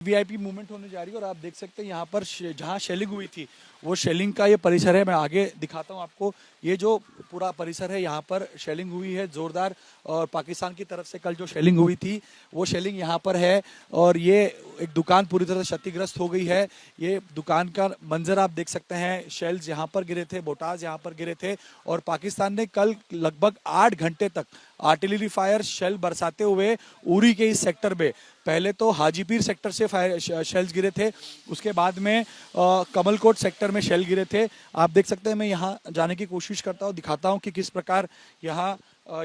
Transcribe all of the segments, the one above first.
VIP movement होने जा रही है और आप देख सकते हैं यहाँ पर जहाँ शेलिंग हुई थी वो शेलिंग का ये परिसर है। मैं आगे दिखाता हूँ आपको। ये जो पूरा परिसर है यहाँ पर शेलिंग हुई है जोरदार, और पाकिस्तान की तरफ से कल जो शेलिंग हुई थी वो शेलिंग यहाँ पर है। और ये एक दुकान पूरी तरह से क्षतिग्रस्त हो गई है। ये दुकान का मंजर आप देख सकते हैं। शेल्स यहाँ पर गिरे थे, बोटाज यहाँ पर गिरे थे, और पाकिस्तान ने कल लगभग 8 घंटे तक आर्टिलरी फायर शेल बरसाते हुए उरी के इस सेक्टर में, पहले तो हाजीपीर सेक्टर से फायर शेल्स गिरे थे, उसके बाद में कमलकोट सेक्टर में शेल गिरे थे। आप देख सकते हैं, मैं यहाँ जाने की कोशिश करता हूँ, दिखाता हूँ कि किस प्रकार यहाँ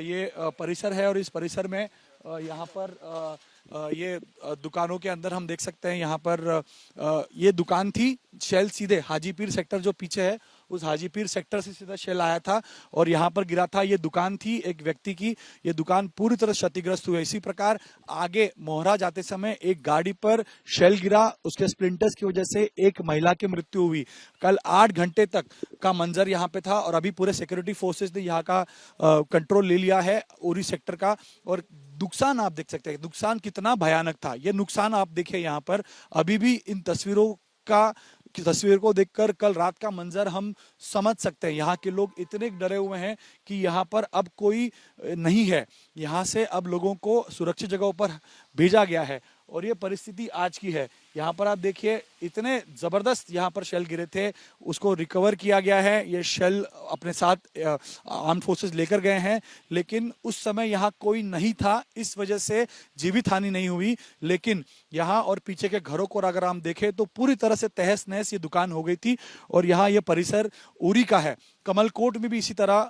ये परिसर है। और इस परिसर में यहाँ पर ये दुकानों के अंदर हम देख सकते हैं, यहाँ पर ये दुकान थी। शेल सीधे हाजीपीर सेक्टर जो पीछे है उस हाजीपीर सेक्टर से सीधा शेल आया था और यहाँ पर गिरा था। ये दुकान थी एक व्यक्ति की, ये दुकान पूरी तरह क्षतिग्रस्त हुई। इसी प्रकार आगे मोहरा जाते समय एक गाड़ी पर शेल गिरा, उसके स्प्लिंटर्स की वजह से एक महिला की मृत्यु हुई। कल 8 घंटे तक का मंजर यहाँ पे था और अभी पूरे सिक्योरिटी फोर्सेस ने यहाँ का कंट्रोल ले लिया है उरी सेक्टर का। और नुकसान आप देख सकते हैं, नुकसान कितना भयानक था। ये नुकसान आप देखिए यहाँ पर, अभी भी इन तस्वीरों का की तस्वीर को देखकर कल रात का मंजर हम समझ सकते हैं। यहाँ के लोग इतने डरे हुए हैं कि यहाँ पर अब कोई नहीं है। यहाँ से अब लोगों को सुरक्षित जगहों पर भेजा गया है और ये परिस्थिति आज की है। यहाँ पर आप देखिए, इतने जबरदस्त यहाँ पर शेल गिरे थे, उसको रिकवर किया गया है। ये शेल अपने साथ आर्म्ड फोर्सेस लेकर गए हैं, लेकिन उस समय यहाँ कोई नहीं था, इस वजह से जीवित हानि नहीं हुई। लेकिन यहाँ और पीछे के घरों को अगर हम देखें तो पूरी तरह से तहस नहस ये दुकान हो गई थी। और यहाँ ये परिसर उरी का है। कमलकोट में भी इसी तरह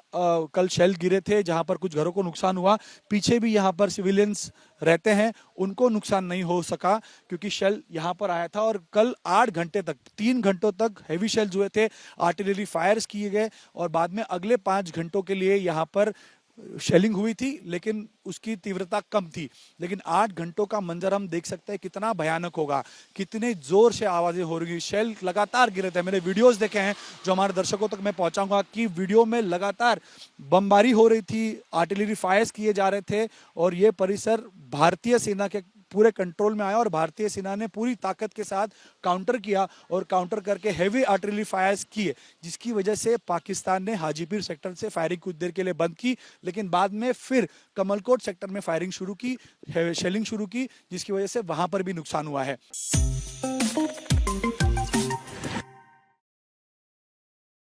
कल शेल गिरे थे, जहां पर कुछ घरों को नुकसान हुआ। पीछे भी यहाँ पर सिविलियंस रहते हैं, उनको नुकसान नहीं हो सका क्योंकि शेल यहाँ पर आया था। और कल 8 घंटे तक, 3 घंटों तक हैवी शेल्स हुए थे, आर्टिलरी फायर्स किए गए और बाद में अगले 5 घंटों के लिए यहाँ पर शेलिंग हुई थी, लेकिन उसकी तीव्रता कम थी। लेकिन 8 घंटों का मंजर हम देख सकते हैं कितना भयानक होगा, कितने जोर से आवाजें हो रही। शेल लगातार गिरे थे, मैंने वीडियोस देखे हैं जो हमारे दर्शकों तक मैं पहुंचाऊंगा कि वीडियो में लगातार बमबारी हो रही थी, आर्टिलरी फायर्स किए जा रहे थे। और ये परिसर भारतीय सेना के पूरे कंट्रोल में आया और भारतीय सेना ने पूरी ताकत के साथ काउंटर किया और काउंटर करके हैवी आर्टिलरी फायर्स किए, जिसकी वजह से पाकिस्तान ने हाजीपीर सेक्टर से फायरिंग कुछ देर के लिए बंद की, लेकिन बाद में फिर कमलकोट सेक्टर में फायरिंग शुरू की, शेलिंग शुरू की, जिसकी वजह से वहां पर भी नुकसान हुआ है।